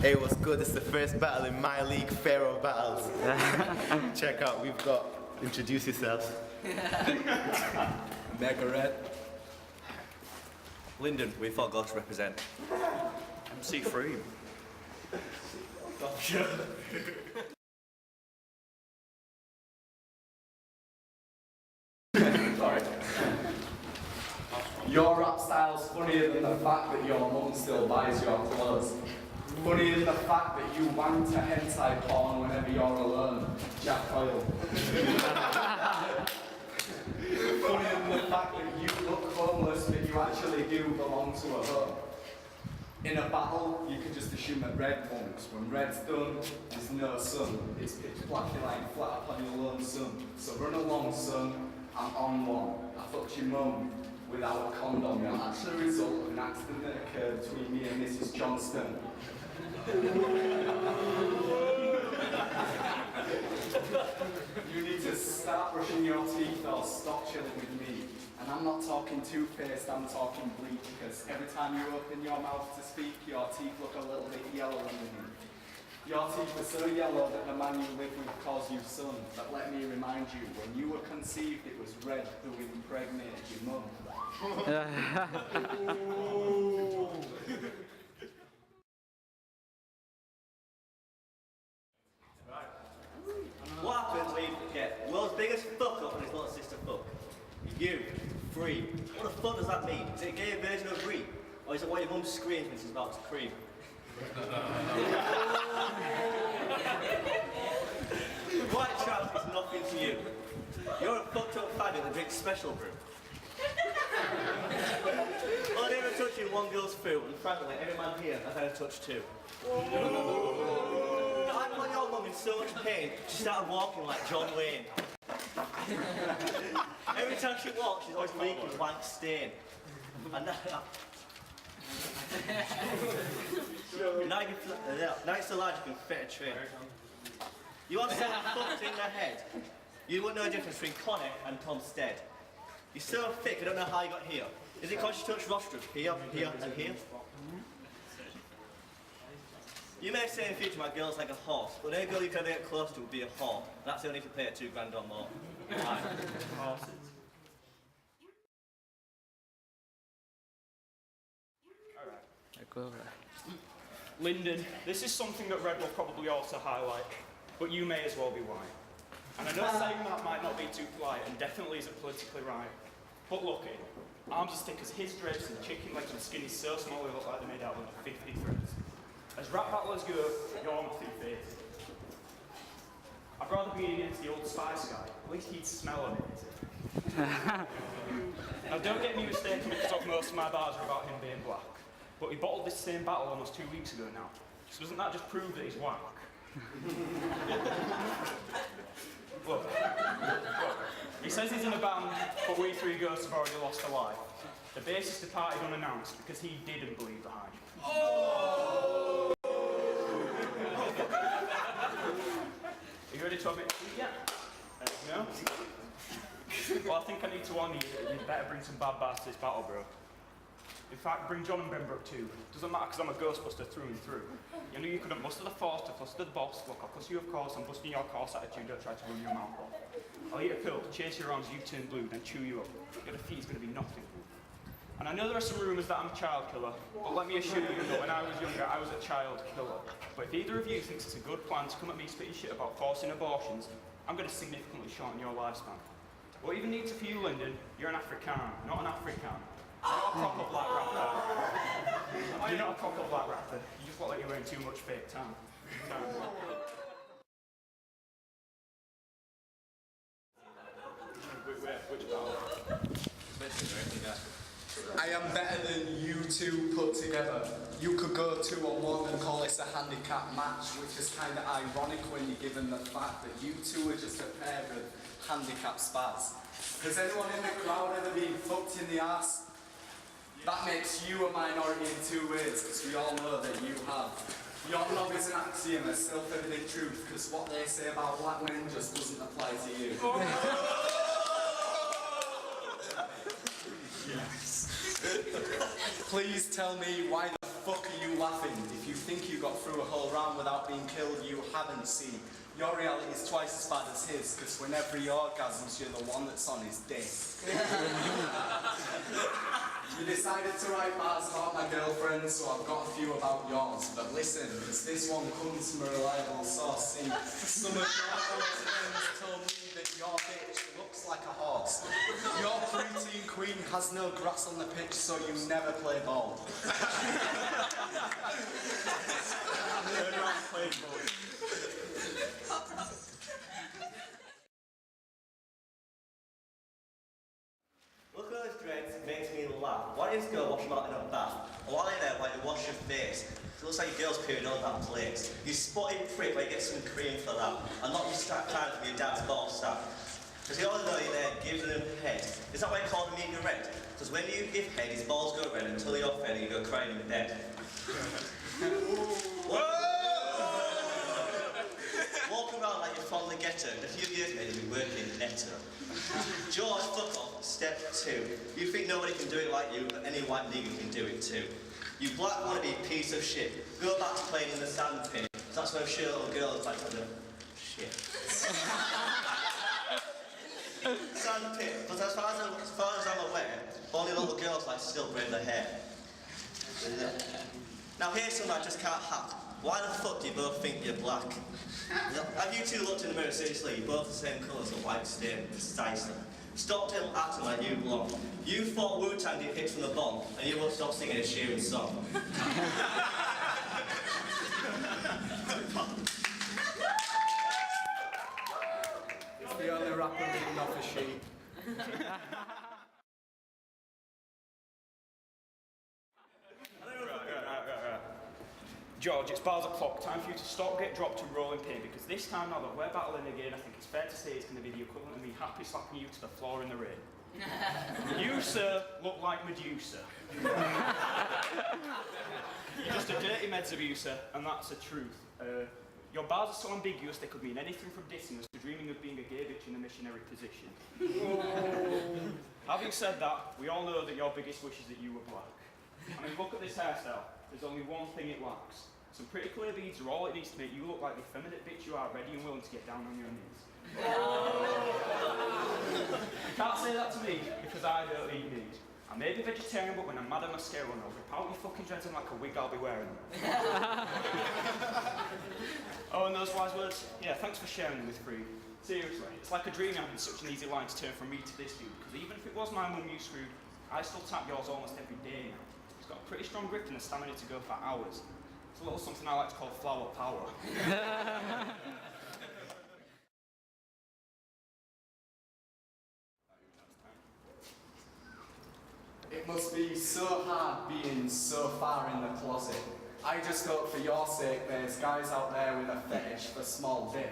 Hey, what's good? This is the first battle in my league, Pharoah battles. Check out, we've got, introduce yourselves. Mega Red. Lindon, we forgot to represent. MC FreeM. Sorry. Your rap style's funnier than the fact that your mum still buys your clothes. Funnier than the fact that you wank to hentai porn whenever you're alone. Jack Oil. Funnier than the fact that you look homeless but you actually do belong to a home. In a battle, you can just assume that red wonks. When red's done, there's no sun. It's pitch black, you're lying flat upon your lone sun. So run along, son. I'm on one. I fucked your mum without a condom. You're actually a result of an accident that occurred between me and Mrs. Johnston. You need to start brushing your teeth or stop chilling with me. And I'm not talking toothpaste, I'm talking bleach, because every time you open your mouth to speak, your teeth look a little bit yellow underneath. Your teeth are so yellow that the man you live with calls you son. But let me remind you, when you were conceived, it was red who impregnated your mum. What happens when you get world's biggest fuck up and his little sister fuck? You, free. What the fuck does that mean? Is it a gay version of free? Or is it what your mum screams when she's about to cream? White trout is nothing to you. You're a fucked up faggot that drinks special brew. Well, I never touched you one girl's foot, and frankly, every man here has had a touch too. I put your mum in so much pain, she started walking like John Wayne. Every time she walks, she's always leaking wank stain. And now it's so large you can fit a train. You want someone fucked in the head. You wouldn't know the difference between Connor and Tom Stead. You're so thick, I don't know how you got here. Is it because you touched rostrum? Here, here, and here? You may say in the future my girl's like a horse, but the only girl you can ever get close to would be a whore. That's only if you pay her £2 grand or more. Horses. Lindon, this is something that Red will probably also highlight, but you may as well be white. And I know saying that might not be too polite and definitely isn't politically right, but look it, arms as thick as his drapes and chicken legs and skin is so small they look like they're made out of 50 threads. As rap battlers go, you're nothing face. I'd rather be against the Old Spice guy, at least he'd smell amazing. Now don't get me mistaken because most of my bars are about him being black. But he bottled this same battle almost 2 weeks ago now. So doesn't that just prove that he's whack? Look. He says he's in a band, but we three ghosts have already lost a life. The bassist departed unannounced because he didn't believe the hype. Oh! Are you ready to admit defeat yet? No? Well, I think I need to warn you that you'd better bring some bad bars to this battle, bro. In fact, bring John and Benbrook too. Doesn't matter because I'm a ghostbuster through and through. You knew you couldn't muster the force to fluster the boss. Look, I'll cuss you of course, I'm busting your coarse attitude, don't try to run your mouth off. I'll eat a pill, chase your arms, you turn blue, then chew you up. Your defeat is going to be nothing. And I know there are some rumours that I'm a child killer, but let me assure you that when I was younger, I was a child killer. But if either of you thinks it's a good plan to come at me spitting shit about forcing abortions, I'm going to significantly shorten your lifespan. What even needs for you, Lindon, you're an Afrikaner, not an African. You're not a proper black rapper. You're not a proper black rapper. You just look like you're wearing too much fake tan. I am better than you two put together. You could go 2-on-1 and call this a handicap match, which is kind of ironic when you're given the fact that you two are just a pair of handicap spaz. Has anyone in the crowd ever been fucked in the ass? That makes you a minority in 2 ways, because we all know that you have. Your love is an axiom, a self-evident truth, because what they say about black men just doesn't apply to you. Yes. Please tell me why the fuck are you laughing? If you think you got through a whole round without being killed, you haven't seen. Your reality is twice as bad as his, because whenever he orgasms, you're the one that's on his dick. You decided to write bars about my girlfriend, so I've got a few about yours. But listen, because this one comes from a reliable source. See, some of your close friends told me that your bitch looks like a horse. Your preteen queen has no grass on the pitch, so you never play ball. Look at those dreads, it makes me laugh. Why don't you just go wash them out in a bath? Or while you're there, why don't you wash your face? It looks like your girl's period on that place. You spotted prick, where you get some cream for that. And not you start crying from your dad's ball sack. Because you all know you're there giving him head. Is that why you call him eating red? Because when you give head, his balls go red until you're fed and you go crying in bed. Walk around like you're from the ghetto. In a few years, maybe you'll be working netto. George, fuck off. Step 2. You think nobody can do it like you, but any white nigger can do it too. You black wannabe piece of shit. Go back to playing in the sand pit. That's where sure little girls like to do shit. Sand pit. But as far as I'm aware, only little girls like to still braid their hair. Now here's something I just can't hack. Why the fuck do you both think you're black? Have you two looked in the mirror seriously? You're both the same colour as a white stain, precisely. Stop acting like you belong. You thought Wu-Tang did hits from the bomb, and you won't stop singing a Sheeran song. It's the only rapper reading off a sheet. George, it's bars o'clock. Time for you to stop, get dropped, and roll in pain. Because this time, now that we're battling again, I think it's fair to say it's going to be the equivalent of me happy slapping you to the floor in the rain. You, sir, look like Medusa. You're just a dirty meds abuser, and that's the truth. Your bars are so ambiguous they could mean anything from dissing us to dreaming of being a gay bitch in a missionary position. Having said that, we all know that your biggest wish is that you were black. I mean, look at this hairstyle. There's only one thing it lacks. Some pretty clear beads are all it needs to make you look like the effeminate bitch you are, ready and willing to get down on your knees. You can't say that to me, because I don't eat meat. I may be vegetarian, but when I'm mad at mascara on, I'll rip out your fucking dreads and like a wig I'll be wearing them. Oh, and those wise words? Yeah, thanks for sharing them with FreeM. Seriously, it's like a dream having such an easy line to turn from me to this dude, because even if it was my mum you screwed, I still tap yours almost every day now. It's got a pretty strong grip and a stamina to go for hours. It's a little something I like to call flower power. It must be so hard being so far in the closet. I just hope for your sake there's guys out there with a fetish for small dick.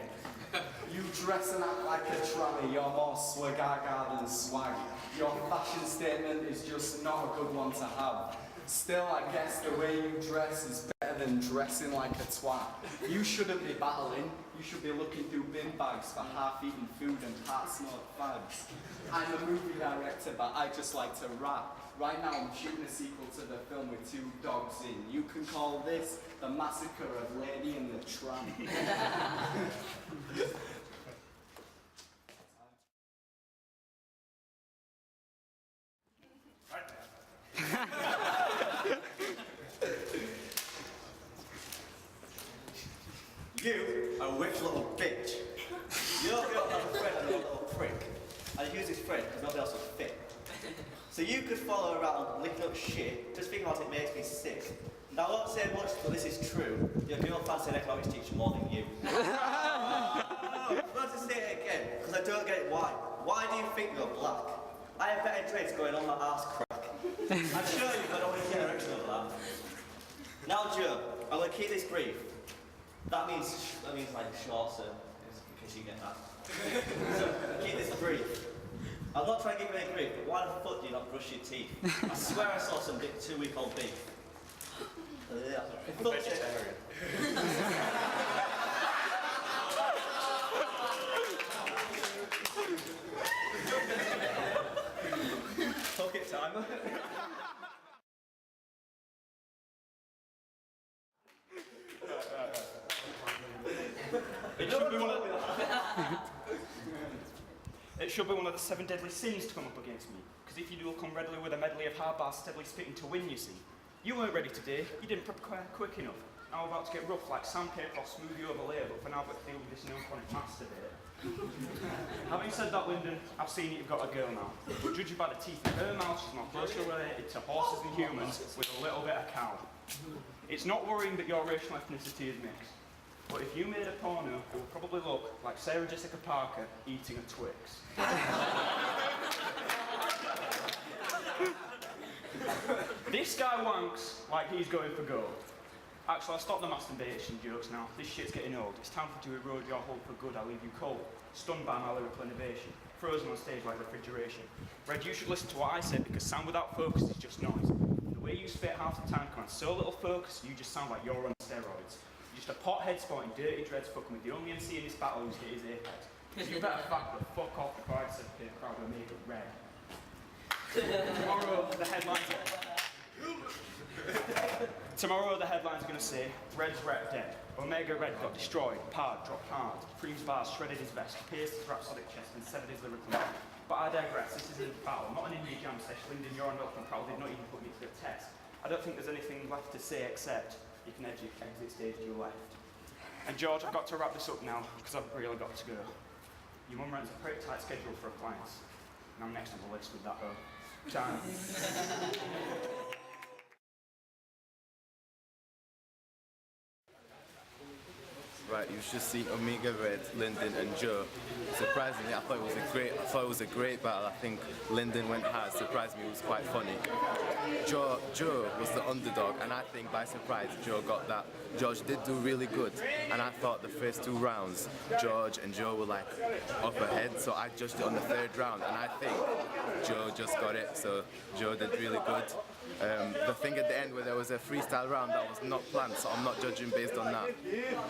You dress and act like a tranny, you're more swagaga than swag. Your fashion statement is just not a good one to have. Still, I guess the way you dress is better than dressing like a twat. You shouldn't be battling, you should be looking through bin bags for half-eaten food and half-smoked fags. I'm a movie director, but I just like to rap. Right now I'm shooting a sequel to the film with 2 dogs in. You can call this The Massacre of Lady and the Tramp. You are a rich little bitch. Your girl has a friend and a little prick. And he uses his friend because nobody else will fit. So you could follow around licking up shit, just thinking about it makes me sick. Now I won't say much, but this is true. Your girl fancies an economics teacher more than you. I'm going to say it again, because I don't get it why. Why do you think you're black? I have better traits going on my arse crack. I'm sure you've got all the direction of that. Now Joe, I'm going to keep this brief. That means like shorter, in case you get that. So, keep this brief. I'm not trying to give you any grief, but why the fuck do you not brush your teeth? I swear I saw some 2-week-old beef. I'm vegetarian. Fuck it, time. It should be one of the 7 deadly sins to come up against me, because if you do come readily with a medley of hard bars steadily spitting to win, you see. You weren't ready today, you didn't prepare quick enough. Now I'm about to get rough like sandpaper or smoothie overlay, but for now I've got to deal with this known chronic masturbate. Having said that, Lindon, I've seen that you've got a girl now. But judging by the teeth in her mouth, she's more closely related to horses than humans, with a little bit of cow. It's not worrying that your racial ethnicity is mixed. But if you made a porno, it would probably look like Sarah Jessica Parker eating a Twix. This guy wanks like he's going for gold. Actually, I'll stop the masturbation jokes now. This shit's getting old. It's time for you to erode your hold for good. I'll leave you cold, stunned by my lyrical innovation, frozen on stage like refrigeration. Red, you should listen to what I say because sound without focus is just noise. The way you spit half the time commands so little focus, you just sound like you're on steroids. You're just a pothead sporting dirty dreads fucking with the only MC in this battle who's hit his apex. So you better fuck the fuck off before I said the crowd will make it red. Tomorrow the headlines are going to say, Red's rep dead, Omega Red got destroyed, Pard dropped hard, FreeM's bars shredded his vest, pierced his rhapsodic chest and severed his lyrical neck. But I digress, this is a battle, not an indie jam session. Lindon, you're on milk and proud, did not even put me to the test. I don't think there's anything left to say except you can exit stage to your left. And George, I've got to wrap this up now, because I've really got to go. Your mum runs a pretty tight schedule for appliance, and I'm next on the list with that time. Right, you've just seen Omega Red, Lindon and Joe. Surprisingly, I thought it was a great battle. I think Lindon went hard. Surprised me, it was quite funny. Joe was the underdog, and I think by surprise Joe got that. George did do really good, and I thought the first 2 rounds George and Joe were like up ahead, so I judged it on the 3rd round, and I think Joe just got it. So Joe did really good. The thing at the end where there was a freestyle round that was not planned, so I'm not judging based on that.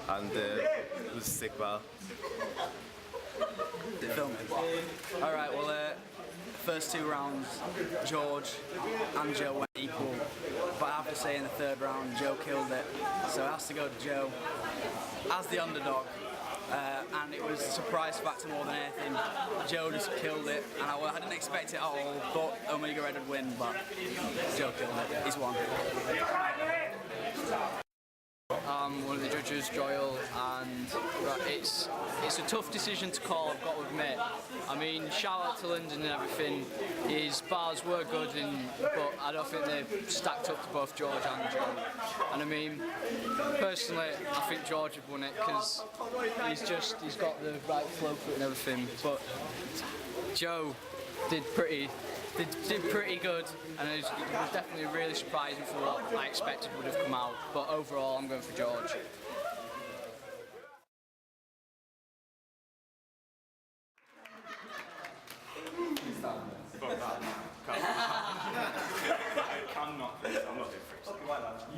And it was a sick battle. Alright, well, first 2 rounds, George and Joe went equal. But I have to say in the 3rd round, Joe killed it. So it has to go to Joe as the underdog. And it was a surprise factor more than anything. Joe just killed it, and I didn't expect it at all. Thought Omega Red would win, but Joe killed it. He's won. One of the judges, Joel, and it's a tough decision to call, I've got to admit. I mean, shout out to Lindon and everything. His bars were good, but I don't think they stacked up to both George and Joe. And I mean, personally, I think George would won it because he's got the right flow for it and everything. But Joe did pretty good, and it was definitely really surprising for what I expected would have come out. But overall, I'm going for George.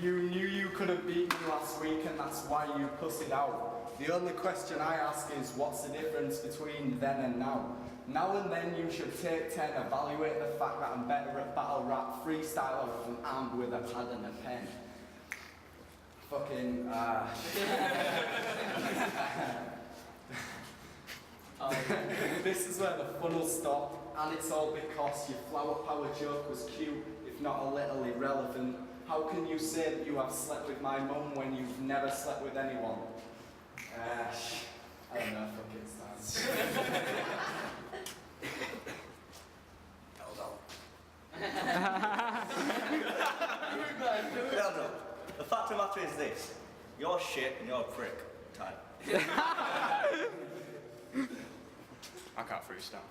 You knew you could have beat me last week, and that's why you pussied out. The only question I ask is, what's the difference between then and now? Now and then you should take 10, evaluate the fact that I'm better at battle rap, freestyle, and armed with a pad and a pen. Fucking, This is where the fun will stop, and it's all because your flower power joke was cute, if not a little irrelevant. How can you say that you have slept with my mum when you've never slept with anyone? I don't know, fucking stars. Well done. The fact of the matter is this. You're shit and you're a prick. Type. I can't freestyle.